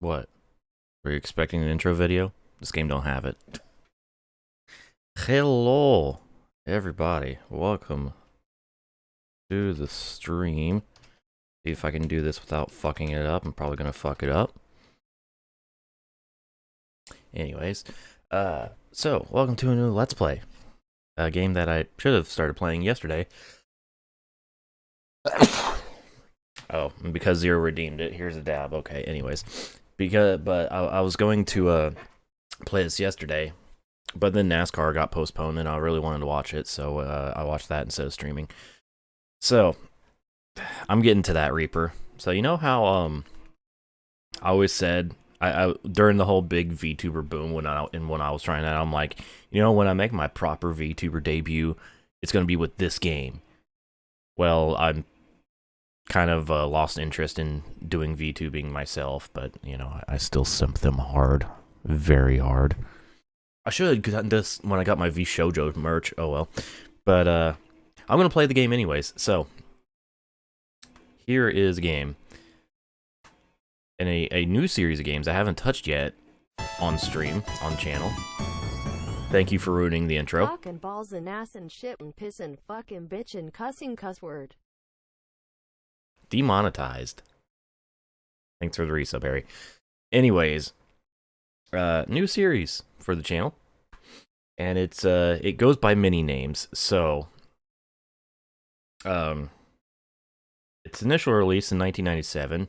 What? Were you expecting an intro video? This game don't have it. Hello, everybody. Welcome to the stream. See if I can do this without fucking it up. I'm probably gonna fuck it up. Anyways, so welcome to a new Let's Play. A game that I should have started playing yesterday. Oh, because Zero redeemed it. Here's a dab. Okay, anyways. But I was going to play this yesterday, but then NASCAR got postponed and I really wanted to watch it, so I watched that instead of streaming. So, I'm getting to that, Reaper. So you know how I always said, I during the whole big VTuber boom when I was trying that, I'm like, when I make my proper VTuber debut, it's going to be with this game. Well, I'm kind of lost interest in doing VTubing myself, but I still simp them hard, very hard. I should have gotten this when I got my V Shoujo merch. Oh well, but I'm gonna play the game anyways. So here is a game, and a new series of games I haven't touched yet on stream on channel. Thank you for ruining the intro. Fucking balls and ass and shit and piss and fucking bitch and cussing cuss word. Demonetized. Thanks for the resub, Harry. Anyways, new series for the channel, and it goes by many names. So, its initial release in 1997.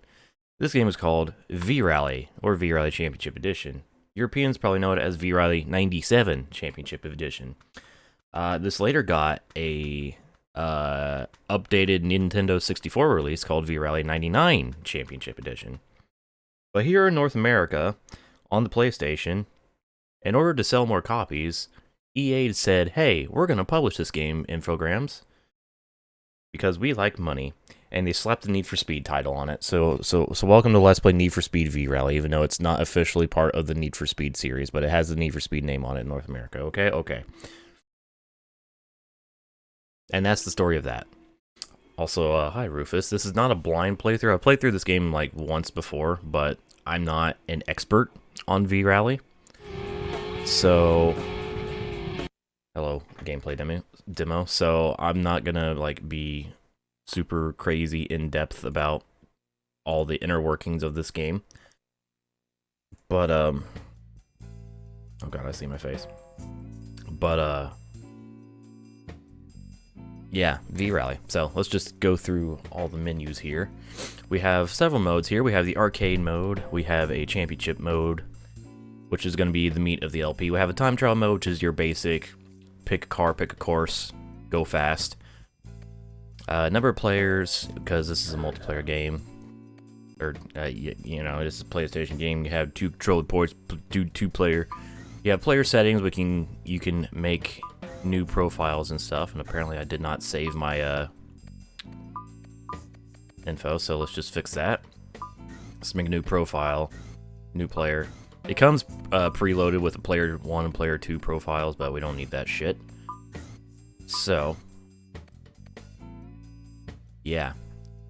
This game was called V-Rally or V-Rally Championship Edition. Europeans probably know it as V-Rally 97 Championship Edition. This later got a updated Nintendo 64 release called V-Rally 99 Championship Edition. But here in North America, on the PlayStation, in order to sell more copies, EA said, hey, we're going to publish this game, Infograms, because we like money, and they slapped the Need for Speed title on it. So welcome to Let's Play Need for Speed V-Rally, even though it's not officially part of the Need for Speed series, but it has the Need for Speed name on it in North America, okay. And that's the story of that. Also, hi Rufus. This is not a blind playthrough. I've played through this game like once before, but I'm not an expert on V-Rally. So, hello, gameplay demo. So I'm not gonna like be super crazy in depth about all the inner workings of this game. But oh god, I see my face. But yeah, V-Rally. So let's just go through all the menus here. We have several modes here. We have the arcade mode. We have a championship mode, which is going to be the meat of the LP. We have a time trial mode, which is your basic pick a car, pick a course, go fast. Number of players, because this is a multiplayer game. Or, this is a PlayStation game. You have two controller ports, two player. You have player settings. You can make new profiles and stuff, and apparently I did not save my info, so let's just fix that. Let's make a new profile, new player. It comes preloaded with a player 1 and player 2 profiles, but we don't need that shit. So yeah,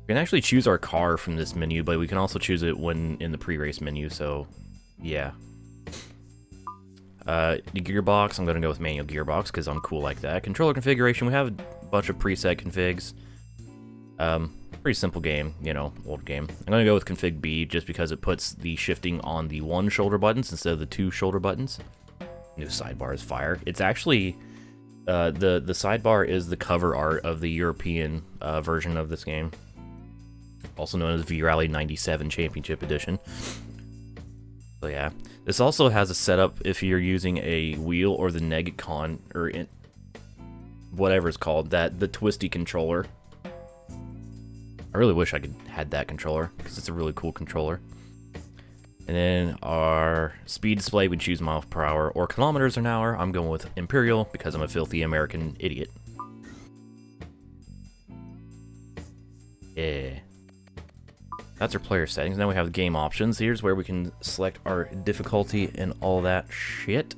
we can actually choose our car from this menu, but we can also choose it when in the pre-race menu, so yeah. The gearbox, I'm going to go with manual gearbox because I'm cool like that. Controller configuration, we have a bunch of preset configs. Pretty simple game, old game. I'm going to go with config B just because it puts the shifting on the 1 shoulder buttons instead of the 2 shoulder buttons. New sidebar is fire. It's actually, the sidebar is the cover art of the European version of this game. Also known as V-Rally 97 Championship Edition. So yeah, this also has a setup if you're using a wheel or the Negcon or whatever it's called, the twisty controller. I really wish I could had that controller because it's a really cool controller. And then our speed display, we choose miles per hour or kilometers an hour. I'm going with Imperial because I'm a filthy American idiot. Yeah. That's our player settings. Now we have game options. Here's where we can select our difficulty and all that shit.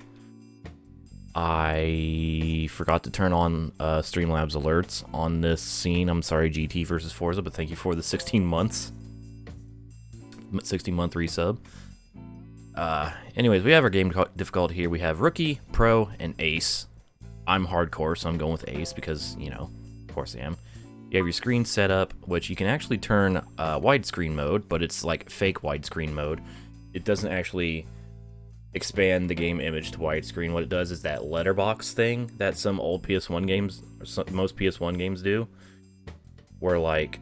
I forgot to turn on Streamlabs alerts on this scene. I'm sorry, GT versus Forza, but thank you for the 16 months. 16-month resub. Anyways, we have our game difficulty here. We have Rookie, Pro, and Ace. I'm hardcore, so I'm going with Ace because, you know, of course I am. You have your screen set up, which you can actually turn widescreen mode, but it's like fake widescreen mode. It doesn't actually expand the game image to widescreen. What it does is that letterbox thing that some old PS1 games, or most PS1 games do, where like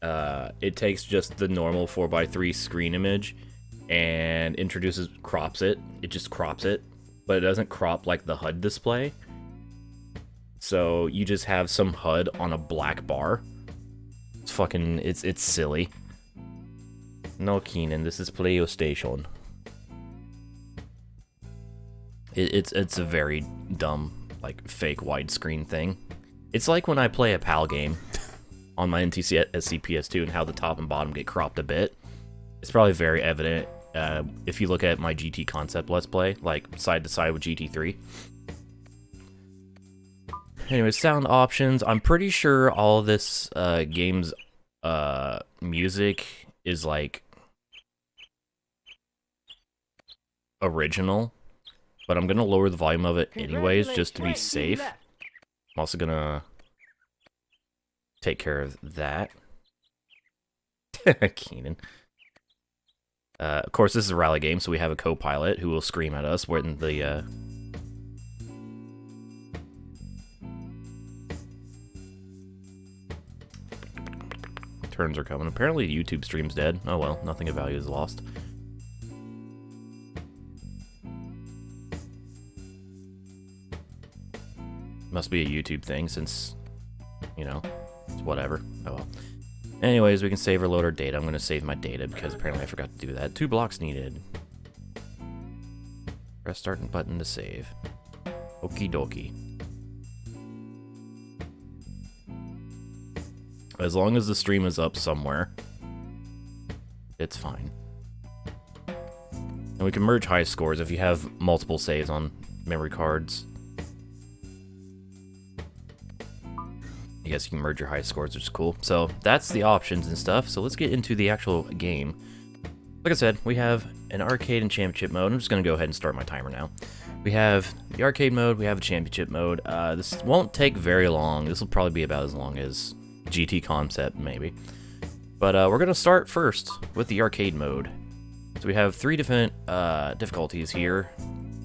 it takes just the normal 4:3 screen image and crops it. It just crops it, but it doesn't crop like the HUD display. So you just have some HUD on a black bar. It's fucking, it's silly. No, Keenan, this is PlayStation. It's a very dumb, like, fake widescreen thing. It's like when I play a PAL game on my NTSC PS2 and how the top and bottom get cropped a bit. It's probably very evident if you look at my GT Concept Let's Play, like side to side with GT3. Anyway, sound options. I'm pretty sure all of this game's music is like original, but I'm gonna lower the volume of it anyways just to be safe. I'm also gonna take care of that. Keenan. Of course, this is a rally game, so we have a co-pilot who will scream at us when the turns are coming. Apparently, YouTube stream's dead. Oh well, nothing of value is lost. Must be a YouTube thing, since, you know, it's whatever. Oh well. Anyways, we can save or load our data. I'm going to save my data because apparently I forgot to do that. 2 blocks needed. Press start button to save. Okie dokie. As long as the stream is up somewhere, it's fine. And we can merge high scores if you have multiple saves on memory cards. I guess you can merge your high scores, which is cool. So that's the options and stuff. So let's get into the actual game. Like I said, we have an arcade and championship mode. I'm just going to go ahead and start my timer now. We have the arcade mode. We have a championship mode. This won't take very long. This will probably be about as long as GT Concept, maybe. But we're going to start first with the arcade mode. So we have 3 different difficulties here,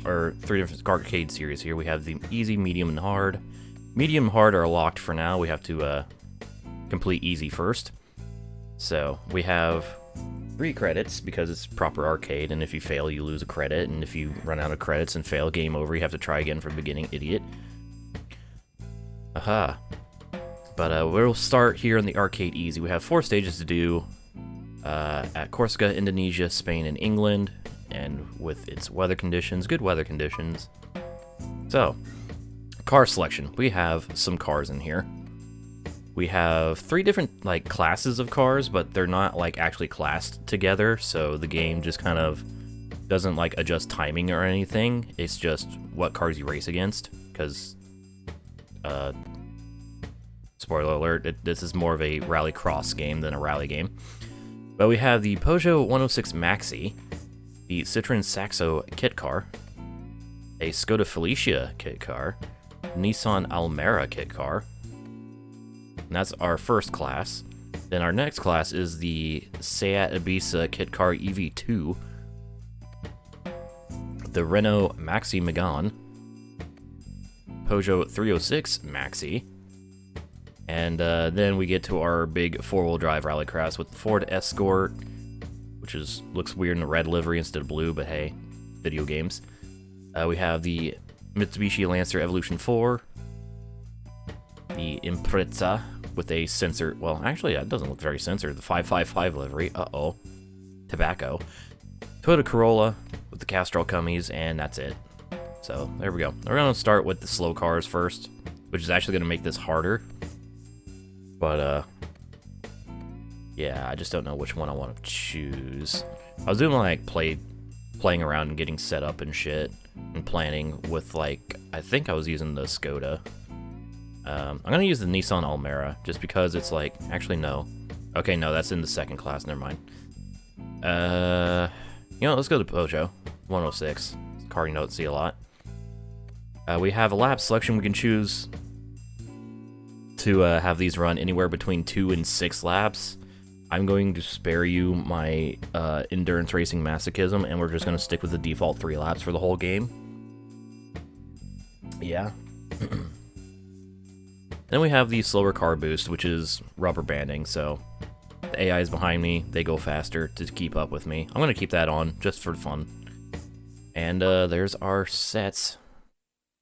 or 3 different arcade series here. We have the easy, medium, and hard. Medium and hard are locked for now. We have to complete easy first. So we have 3 credits because it's proper arcade, and if you fail, you lose a credit, and if you run out of credits and fail, game over. You have to try again from the beginning, idiot. Aha. But we'll start here in the arcade easy. We have 4 stages to do at Corsica, Indonesia, Spain, and England, and with its weather conditions, good weather conditions. So, car selection. We have some cars in here. We have 3 different like classes of cars, but they're not like actually classed together, so the game just kind of doesn't like adjust timing or anything. It's just what cars you race against, because spoiler alert, this is more of a rallycross game than a rally game. But we have the Peugeot 106 Maxi, the Citroen Saxo kit car, a Skoda Felicia kit car, Nissan Almera kit car, and that's our first class. Then our next class is the Seat Ibiza kit car EV2, the Renault Maxi Megane, Peugeot 306 Maxi, and then we get to our big 4-wheel drive rallycross with the Ford Escort, which looks weird in the red livery instead of blue, but hey, video games. We have the Mitsubishi Lancer Evolution 4, the Impreza with a sensor, well, actually, that doesn't look very censored, the 555 livery, uh-oh, tobacco, Toyota Corolla with the Castrol Cummies, and that's it. So, there we go. We're going to start with the slow cars first, which is actually going to make this harder, but, yeah, I just don't know which one I want to choose. I was doing, like, playing around and getting set up and shit, and planning with, like, I think I was using the Skoda. I'm gonna use the Nissan Almera, just because it's like, actually no. Okay, no, that's in the second class, never mind. You You know, let's go to Pojo. 106. It's a car you don't see a lot. We have a lap selection. We can choose to have these run anywhere between 2 and 6 laps. I'm going to spare you my endurance racing masochism, and we're just going to stick with the default 3 laps for the whole game. Yeah. Then we have the slower car boost, which is rubber banding, so the AI is behind me, they go faster to keep up with me. I'm going to keep that on, just for fun. And there's our sets,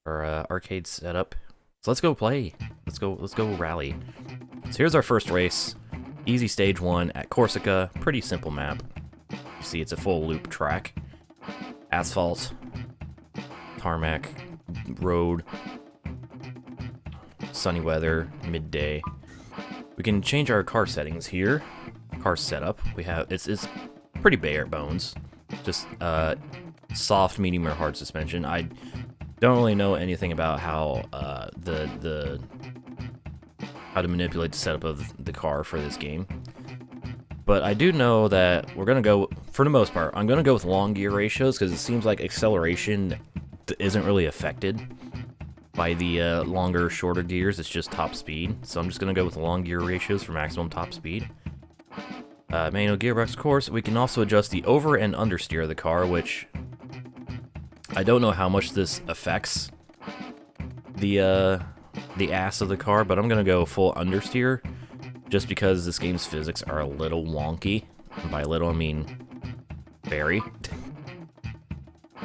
our arcade setup. So let's go play. Let's go rally. So here's our first race. Easy stage 1 at Corsica. Pretty simple map. You see it's a full loop track. Asphalt, tarmac, road, sunny weather, midday. We can change our car settings here. Car setup. We have it's pretty bare bones. Just soft, medium, or hard suspension. I don't really know anything about how how to manipulate the setup of the car for this game. But I do know that we're going to go, for the most part, I'm going to go with long gear ratios because it seems like acceleration isn't really affected by the longer, shorter gears. It's just top speed. So I'm just going to go with long gear ratios for maximum top speed. Manual gearbox, of course. We can also adjust the over and understeer of the car, which I don't know how much this affects the ass of the car, but I'm gonna go full understeer just because this game's physics are a little wonky. And by little, I mean very.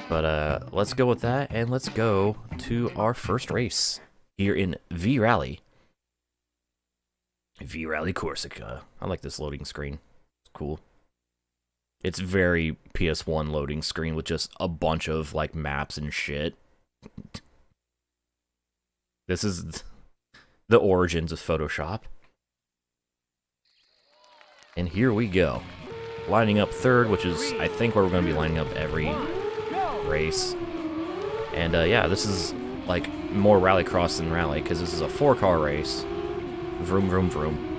But let's go with that, and let's go to our first race here in V-Rally. V-Rally Corsica. I like this loading screen. It's cool. It's very PS1 loading screen with just a bunch of, like, maps and shit. This is the origins of Photoshop. And here we go. Lining up third, which is, I think, where we're going to be lining up every race. And, yeah, this is, like, more rallycross than rally, because this is a 4-car race. Vroom, vroom, vroom.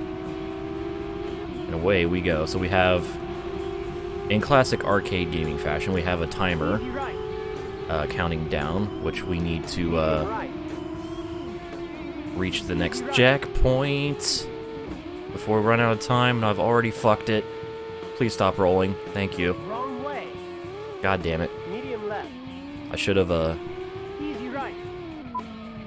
And away we go. So we have, in classic arcade gaming fashion, we have a timer counting down, which we need to reach the next checkpoint before we run out of time, and I've already fucked it. Please stop rolling. Thank you. God damn it. I should have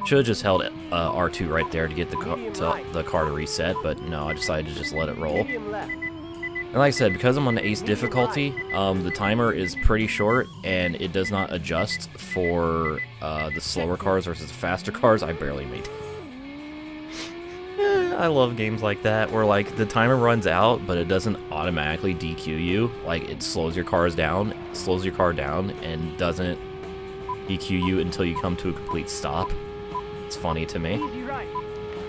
just held R2 right there to get the car to reset, but no, I decided to just let it roll. And like I said, because I'm on the ace difficulty, the timer is pretty short, and it does not adjust for the slower cars versus the faster cars. I barely made it. I love games like that, where like the timer runs out, but it doesn't automatically DQ you. Like it slows your car down, and doesn't DQ you until you come to a complete stop. It's funny to me.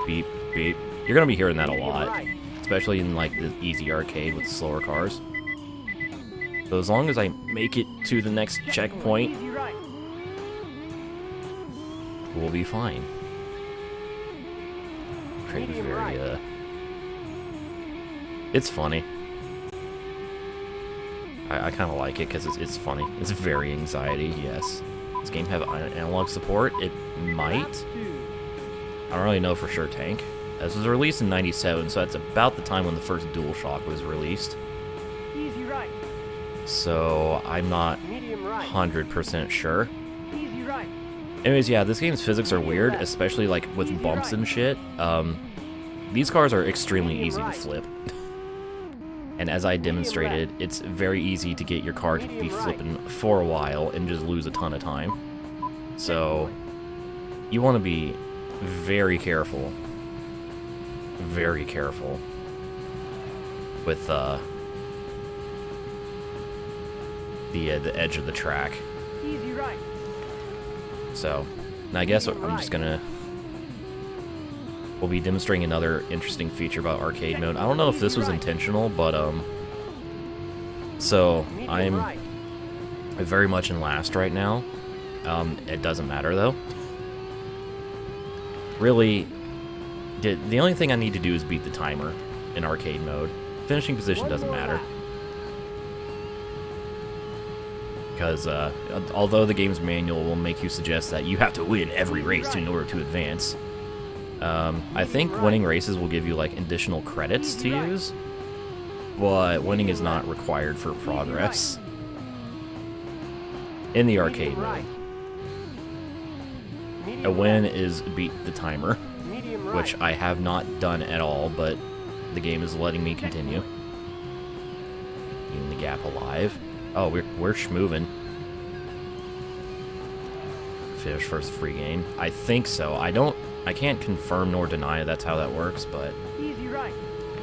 Beep, beep. You're gonna be hearing that a lot, especially in like the easy arcade with slower cars. So as long as I make it to the next checkpoint, we'll be fine. Very, it's funny. I kind of like it because it's funny. It's very anxiety, yes. Does this game have analog support? It might. I don't really know for sure, Tank. This was released in '97, so that's about the time when the first DualShock was released. So I'm not 100% sure. Anyways, yeah, this game's physics are weird, especially like with bumps and shit. These cars are extremely easy to flip. And as I demonstrated, it's very easy to get your car to be flipping for a while and just lose a ton of time. So you want to be very careful with the edge of the track. So, I guess I'm just gonna... We'll be demonstrating another interesting feature about arcade mode. I don't know if this was intentional, but, so, I'm very much in last right now. It doesn't matter, though. Really, the only thing I need to do is beat the timer in arcade mode. Finishing position doesn't matter. Because although the game's manual will make you suggest that you have to win every race in order to advance, I think winning races will give you like additional credits to use, but winning is not required for progress in the arcade mode. A win is beat the timer, which I have not done at all, but the game is letting me continue. Keeping the gap alive. Oh, we're schmoving. Finish first free game. I think so. I can't confirm nor deny that's how that works, but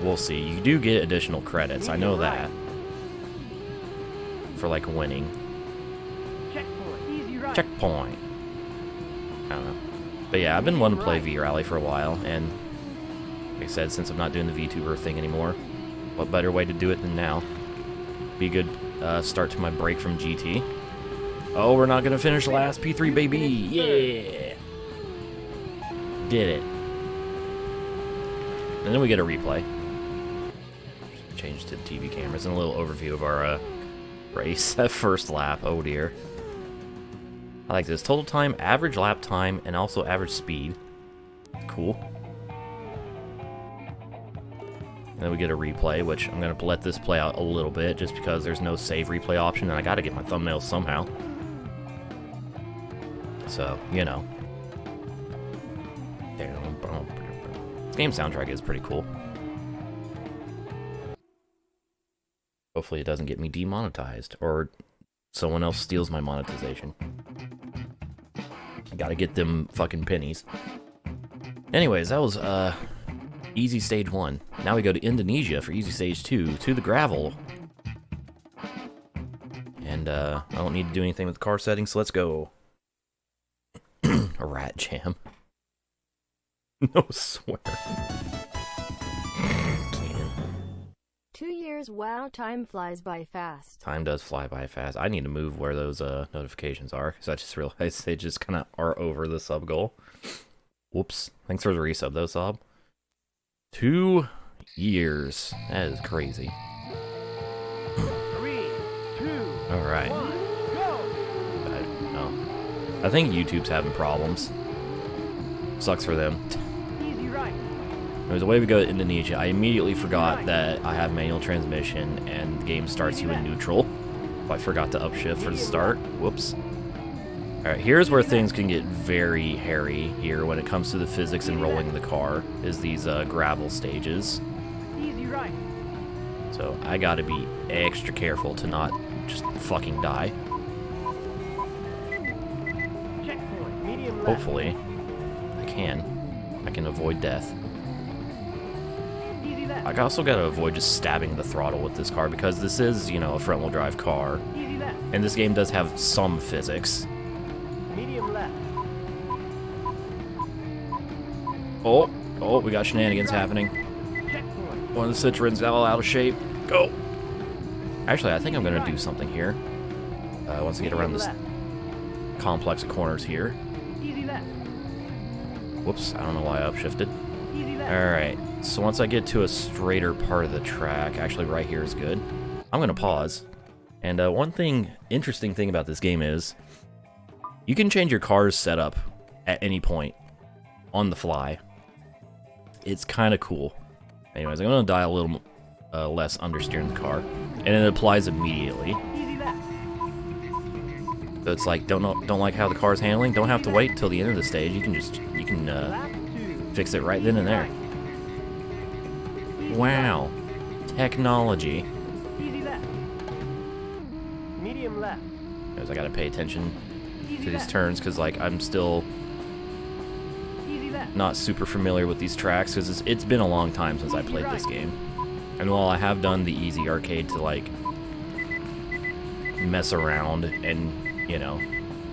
we'll see. You do get additional credits. I know that. For like winning. Checkpoint. I don't know. But yeah, I've been wanting to play V-Rally for a while, and like I said, since I'm not doing the VTuber thing anymore, what better way to do it than now? Be a good start to my break from GT. Oh, we're not gonna finish last. P3, baby! Yeah! Did it. And then we get a replay. Change to the TV cameras and a little overview of our race at first lap. Oh dear. I like this. Total time, average lap time, and also average speed. Cool. And then we get a replay, which I'm going to let this play out a little bit, just because there's no save replay option, and I got to get my thumbnails somehow. So, you know. This game soundtrack is pretty cool. Hopefully it doesn't get me demonetized, or someone else steals my monetization. I gotta get them fucking pennies. Anyways, that was, Easy Stage 1. Now we go to Indonesia for Easy Stage 2, to the gravel. And, I don't need to do anything with the car settings, so let's go. A rat jam. No swear. 2 years, wow, time flies by fast. Time does fly by fast. I need to move where those notifications are, because I just realized they just kind of are over the sub goal. Whoops. Thanks for the resub, though, Sob. 2 years. That is crazy. 3, 2, Alright. 1, go! I think YouTube's having problems. Sucks for them. Easy right. There's a way we go to Indonesia. I immediately forgot that I have manual transmission and the game starts you in neutral. I forgot to upshift for the start. Whoops. Alright, here's where things can get very hairy here when it comes to the physics and rolling the car, is these gravel stages. Easy right. So I gotta be extra careful to not just fucking die. Checkpoint. Medium left. Hopefully, I can avoid death. Easy left. I also gotta avoid just stabbing the throttle with this car, because this is, you know, a front-wheel drive car. Easy left. And this game does have some physics. Medium left. Oh, we got shenanigans happening. Checkpoint. One of the Citroen's all out of shape. Go! Actually, I think I'm gonna do something here. Once I get around this complex of corners here. Easy left. Whoops, I don't know why I upshifted. Easy left. Alright, so once I get to a straighter part of the track, actually right here is good, I'm gonna pause. And one interesting thing about this game is, you can change your car's setup at any point, on the fly. It's kind of cool. Anyways, I'm gonna die a little less understeering the car, and it applies immediately. Easy left. So it's like, don't like how the car's handling, don't have to wait until the end of the stage. You can Lap 2. fix it right then and there. Wow, technology. Easy left. Medium left. Because I gotta pay attention to Easy these left. turns, because like I'm still Easy left. not super familiar with these tracks, because it's been a long time since I played this game. And while I have done the easy arcade to like mess around and, you know,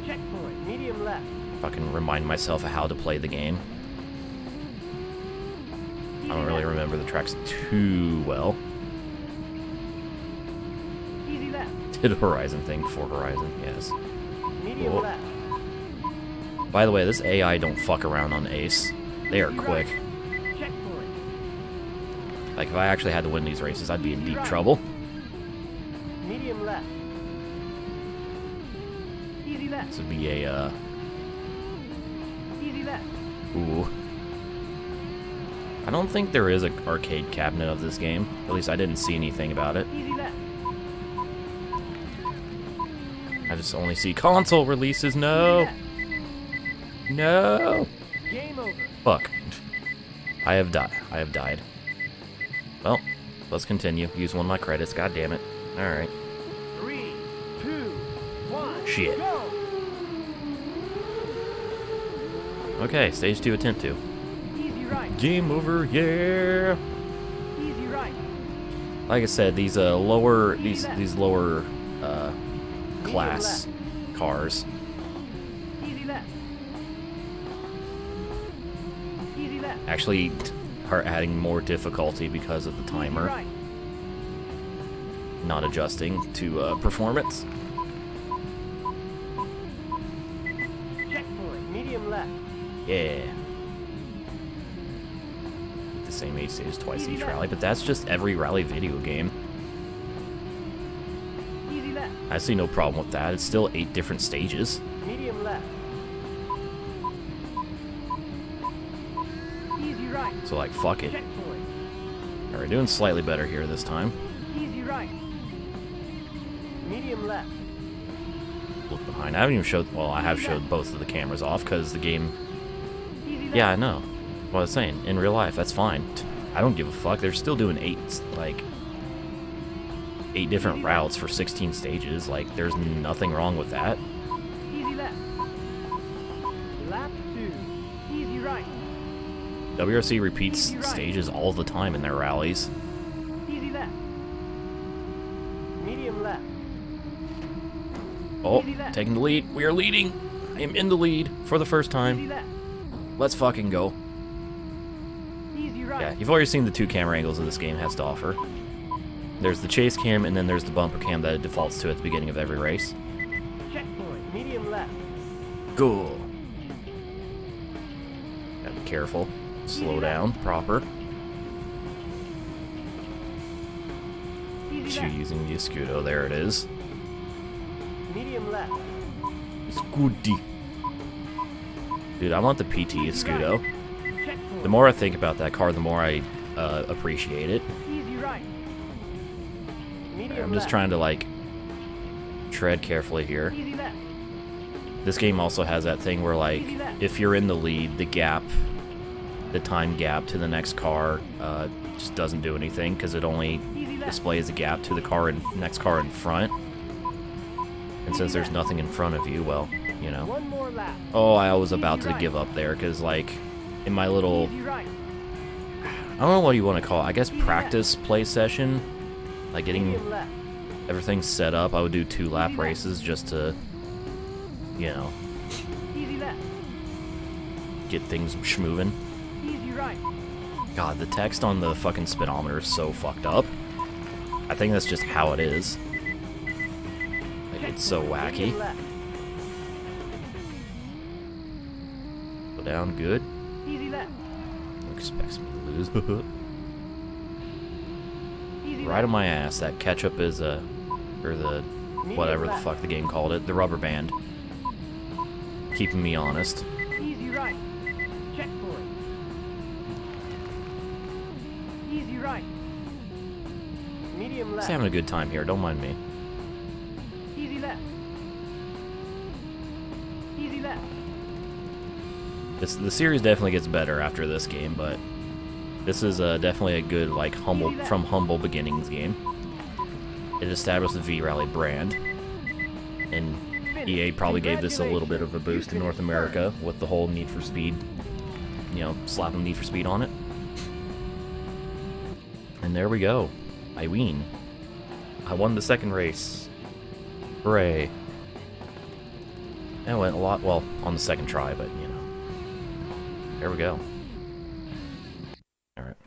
Checkpoint. Medium left. fucking remind myself of how to play the game, I don't really remember the tracks too well. Easy left. Did a Horizon thing before Horizon, yes. Medium Whoa. left. By the way, this AI don't fuck around on Ace. They are quick. Checkpoint. Like, if I actually had to win these races, I'd be in deep trouble. Medium left. Easy left. This would be a, Easy left. ooh. I don't think there is an arcade cabinet of this game. At least I didn't see anything about it. Easy left. I just only see console releases. No! No! Game over. Fuck. I have died. I have died. Well, let's continue. Use one of my credits. God damn it. Alright. 3, 2, 1. Shit. Go. Okay, stage 2 attempt 2. Easy right. Game over, yeah! Easy right. Like I said, these lower class cars. Easy left. Easy left. Actually are adding more difficulty because of the Easy timer right. not adjusting to performance. Checkpoint. Medium left. Yeah. The same 8 stages twice each rally, but that's just every rally video game. Easy left. I see no problem with that. It's still 8 different stages. Medium left. Easy right. So like, fuck it. Checkpoint. Alright, doing slightly better here this time. Easy right. Medium left. Look behind. I haven't even showed, well, I have showed both of the cameras off because the game, Easy left. yeah, I know. What I was saying, in real life, that's fine. I don't give a fuck. They're still doing 8 different routes for 16 stages. Like, there's nothing wrong with that. Easy left. Lap 2. Easy right. WRC repeats stages all the time in their rallies. Easy left. Medium left. Oh, taking the lead. We are leading. I am in the lead for the first Easy time. left. Let's fucking go. Easy right. Yeah, you've already seen the 2 camera angles that this game has to offer. There's the chase cam, and then there's the bumper cam that it defaults to at the beginning of every race. Checkpoint. Medium left. Cool. Gotta be careful. Slow down. Proper. Easy Two left. using the Escudo. There it is. Medium left. Scudi. Dude, I want the PT Escudo. Checkpoint. The more I think about that car, the more I appreciate it. Easy right. Medium I'm just left. trying to, like, tread carefully here. Easy left. This game also has that thing where, like, if you're in the lead, the time gap to the next car just doesn't do anything because it only Easy left. displays the gap to the next car in front. And since there's nothing in front of you, well, you know. One more lap. Oh, I was about to give up there because, like, in my little, Easy right. I don't know what you want to call it, I guess practice play session, like getting Medium left. everything set up, I would do 2 lap races just to, you know, Easy left. get things schmoving. Easy right. God, the text on the fucking speedometer is so fucked up. I think that's just how it is. Like, it's so wacky. Medium left. Go down, good. Easy left. Who expects me to lose? Easy Right on my ass. That ketchup is or the whatever the fuck the game called it, the rubber band, keeping me honest. left. Easy right. Checkpoint. Easy right. Medium Just left. having a good time here. Don't mind me. Easy left. Easy left. The series definitely gets better after this game, but this is definitely a good, like, humble beginnings game. It established the V-Rally brand, and EA probably gave this a little bit of a boost in North America with the whole Need for Speed, you know, slapping Need for Speed on it. And there we go. I win. I won the second race. Hooray. It went a lot, well, on the second try, but, you know. There we go. Alright.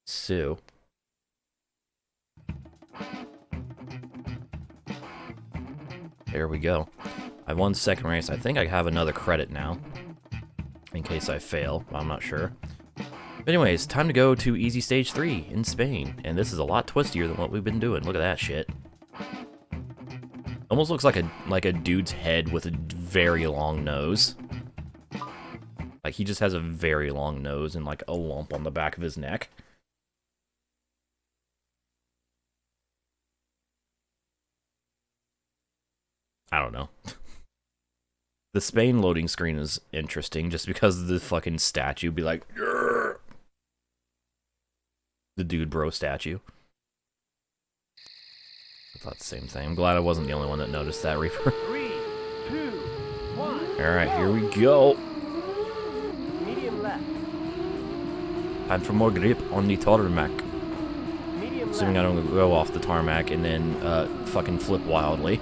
So. There we go. I won the second race. I think I have another credit now. In case I fail. I'm not sure. But anyways, time to go to Easy Stage 3 in Spain. And this is a lot twistier than what we've been doing. Look at that shit. Almost looks like a dude's head with a very long nose. Like he just has a very long nose and like a lump on the back of his neck. I don't know. The Spain loading screen is interesting just because of the fucking statue be like, "Grr!" The dude bro statue. I thought the same thing. I'm glad I wasn't the only one that noticed that, Reaper. 3, 2, 1. Alright, here we go. Medium left. Time for more grip on the tarmac. Medium Assuming I left. don't go off the tarmac and then fucking flip wildly.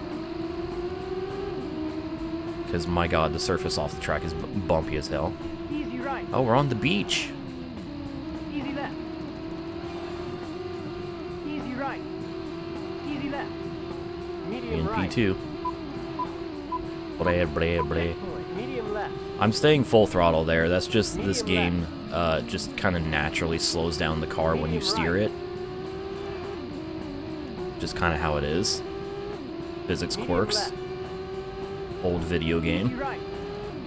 Because, my god, the surface off the track is bumpy as hell. Easy right. Oh, we're on the beach. Easy left. Easy right. Easy left. Medium In right. P2. Blah, blah, blah. Checkpoint. Medium left. I'm staying full throttle there. That's just this Medium game just kind of naturally slows down the car when you Medium steer right. it. Just kind of how it is. Physics Medium quirks. left. Old video Easy game. right.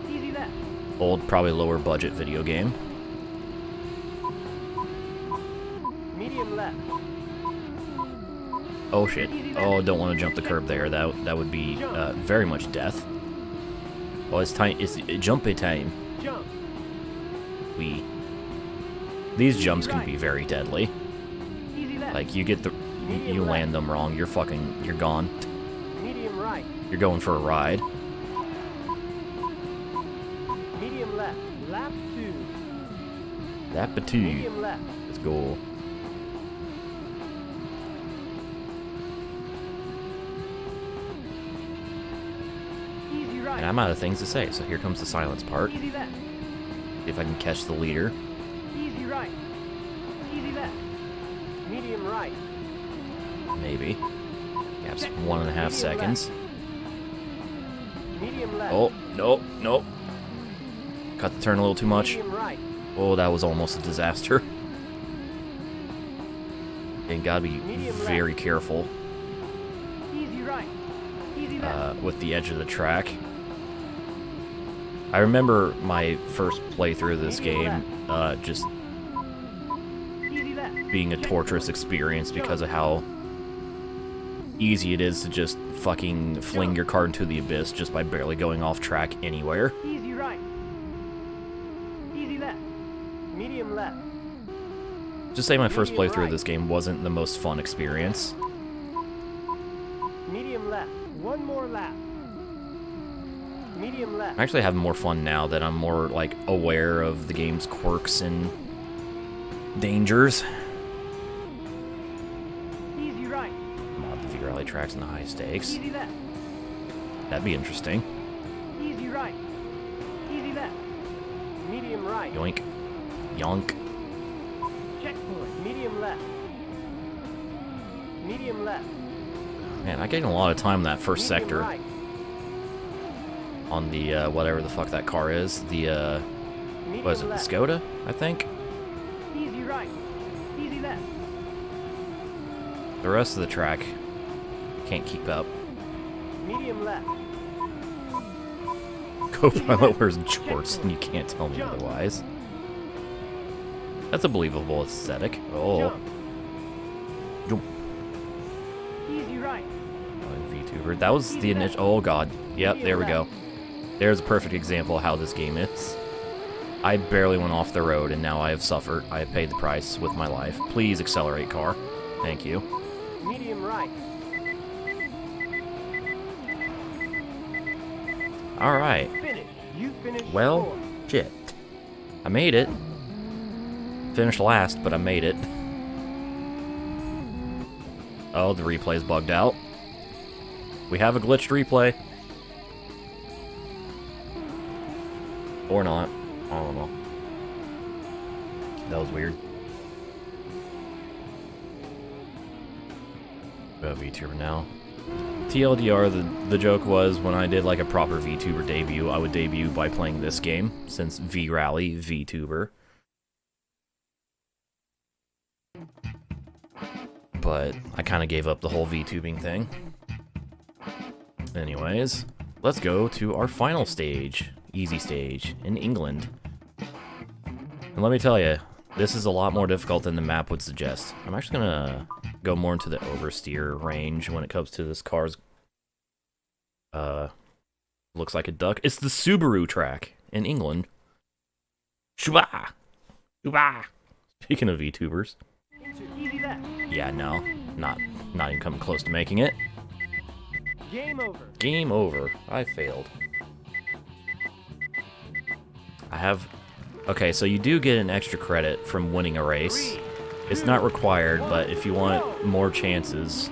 Easy left. Old, probably lower budget video game. Medium left. Oh shit. Oh, don't want to jump the curb there. That would be very much death. Oh, it's time. It's jumpy time. Jump. These jumps can be very deadly. Easy left. Like you get the you land them wrong, you're gone. Medium right. You're going for a ride. Medium left. Lap 2. That two. Medium left. Let's go. Easy right. And I'm out of things to say, so here comes the silence part. Easy left. See if I can catch the leader. Easy right. Easy left. Medium right. Maybe. Gaps 1.5 seconds. Medium left. Oh, nope, nope. Cut the turn a little too much. Medium right. Oh, that was almost a disaster. And gotta be very careful Easy right. Easy left. with the edge of the track. I remember my first playthrough of this game just Easy left. being a torturous experience because of how easy it is to just fucking fling your car into the abyss just by barely going off track anywhere. Easy right. Easy left. Medium left. Just say my first Medium playthrough of right. this game wasn't the most fun experience. Medium left. One more lap. Medium left. I actually have more fun now that I'm more, like, aware of the game's quirks and dangers. Easy right. Mod the V-Rally tracks and the high stakes. Easy left. That'd be interesting. Easy right. Easy left. Medium right. Yoink. Yonk. Checkpoint. Medium left. Medium left. Man, I gained a lot of time in that first Medium sector right. on the, whatever the fuck that car is. The, Medium what is it, the left. Skoda, I think? Easy right. Easy left. The rest of the track can't keep up. Medium left. Co-pilot wears jorts and you can't tell me otherwise. That's a believable aesthetic. Oh, Jump. jump. Easy right. VTuber. That was the initial. Oh god. Yep, there we go. There's a perfect example of how this game is. I barely went off the road and now I have suffered. I have paid the price with my life. Please accelerate, car. Thank you. Medium right. Alright. Finish. You finish. Well, fourth. shit. I made it. Finished last, but I made it. Oh, the replay's bugged out. We have a glitched replay. Or not. I don't know. That was weird. VTuber now. TLDR, the joke was when I did like a proper VTuber debut, I would debut by playing this game, since V-Rally, VTuber. But I kind of gave up the whole VTubing thing. Anyways, let's go to our final stage, easy stage, in England. And let me tell you, this is a lot more difficult than the map would suggest. I'm actually gonna go more into the oversteer range when it comes to this car's, looks like a duck. It's the Subaru track in England. Shuba! Shuba! Speaking of VTubers. Easy left. Yeah, no, not even coming close to making it. Game over. Game over. I failed. I have... Okay, so you do get an extra credit from winning a race. It's not required, but if you want more chances,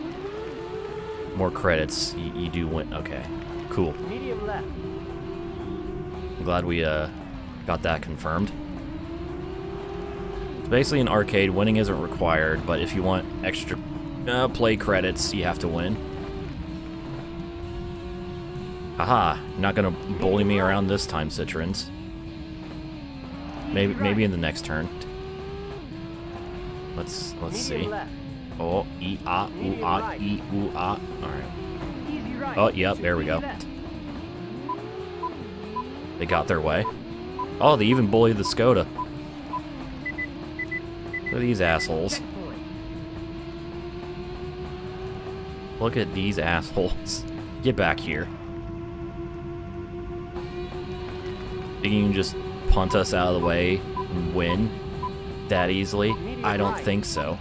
more credits, you do win. Okay, cool. Medium left. I'm glad we got that confirmed. It's basically an arcade. Winning isn't required, but if you want extra play credits, you have to win. Haha, not gonna bully me around this time, Citroens. Maybe in the next turn. Let's see. Oh, Alright. Oh, yep, there we go. They got their way. Oh, they even bullied the Skoda. Look at these assholes. Look at these assholes. Get back here. Think you can just punt us out of the way and win that easily? I don't think so.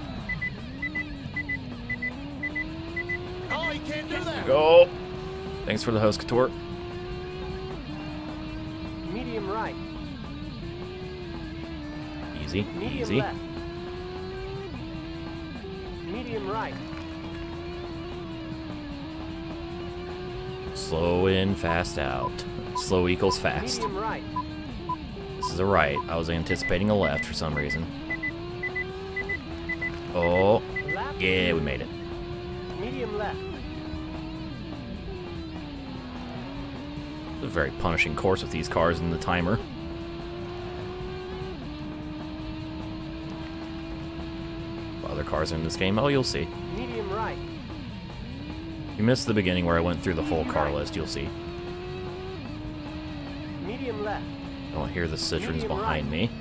Oh, he can't do that. Go! Thanks for the host, Couture. Medium right. Easy, Medium easy. left. Medium right. Slow in, fast out. Slow equals fast. Medium right. This is a right. I was anticipating a left for some reason. Oh, Left. yeah, we made it. Medium left. It's a very punishing course with these cars and the timer. Other cars in this game, oh, you'll see. Medium right. You missed the beginning where I went through the full car list, you'll see. Medium left. I don't hear the Citroens behind me.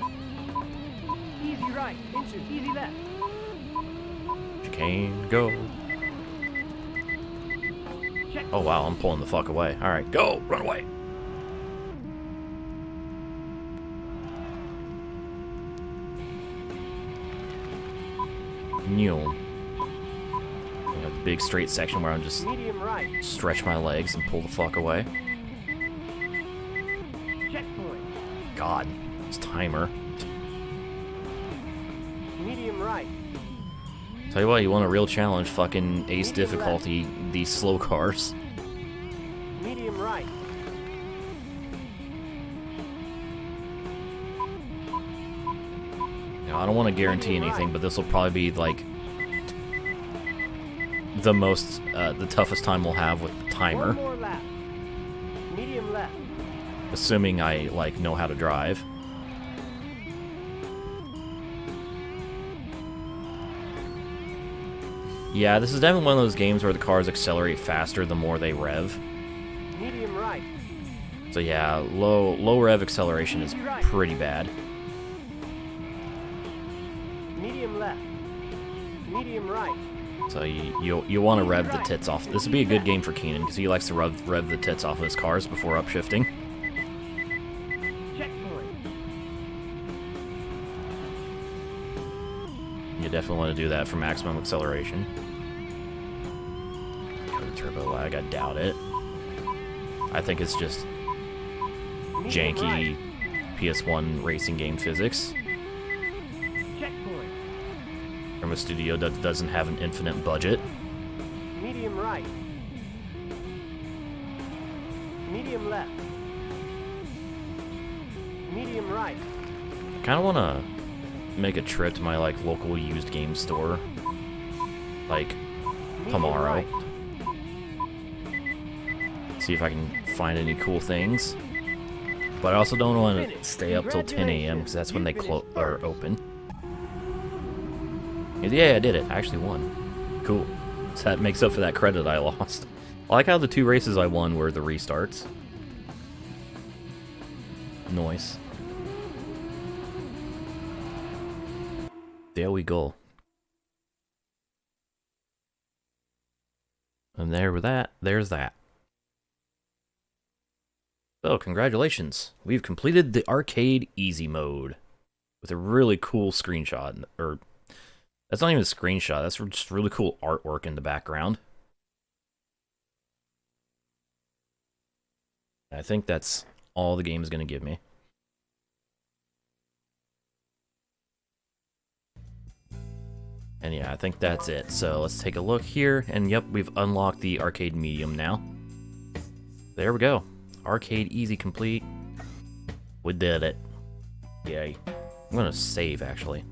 Easy right. Inches. Easy left. Chicane, go. Check. Oh wow, I'm pulling the fuck away. Alright, go! Run away! Mule. I got the big straight section where I'm just Medium right. stretch my legs and pull the fuck away. Checkpoint. God, this timer. Medium right. Tell you what, you want a real challenge, fucking ace difficulty, these slow cars. Medium right. You know, I don't want to guarantee anything, but this will probably be, like, the toughest time we'll have with the timer. One more lap. Medium left. Assuming I, like, know how to drive. Yeah, this is definitely one of those games where the cars accelerate faster the more they rev. Medium right. So yeah, low rev acceleration is pretty bad. Medium left. Medium right. So you want to rev the tits off. This would be a good game for Keenan because he likes to rev the tits off of his cars before upshifting. Checkpoint. You definitely want to do that for maximum acceleration. Turbo lag, I doubt it. I think it's just Medium janky right. PS1 racing game physics Checkpoint. from a studio that doesn't have an infinite budget. Medium right. Medium left. Medium right. Kind of want to make a trip to my like local used game store, like Medium tomorrow. right. See if I can find any cool things. But I also don't want to stay up till 10 a.m. because that's when they are open. Yeah, I did it. I actually won. Cool. So that makes up for that credit I lost. I like how the 2 races I won were the restarts. Nice. There we go. And there's that. So, congratulations. We've completed the arcade easy mode with a really cool screenshot. Or, that's not even a screenshot, that's just really cool artwork in the background. I think that's all the game is going to give me. And yeah, I think that's it. So let's take a look here. And yep, we've unlocked the arcade medium now. There we go. Arcade easy complete. We did it. Yay. I'm going to save, actually.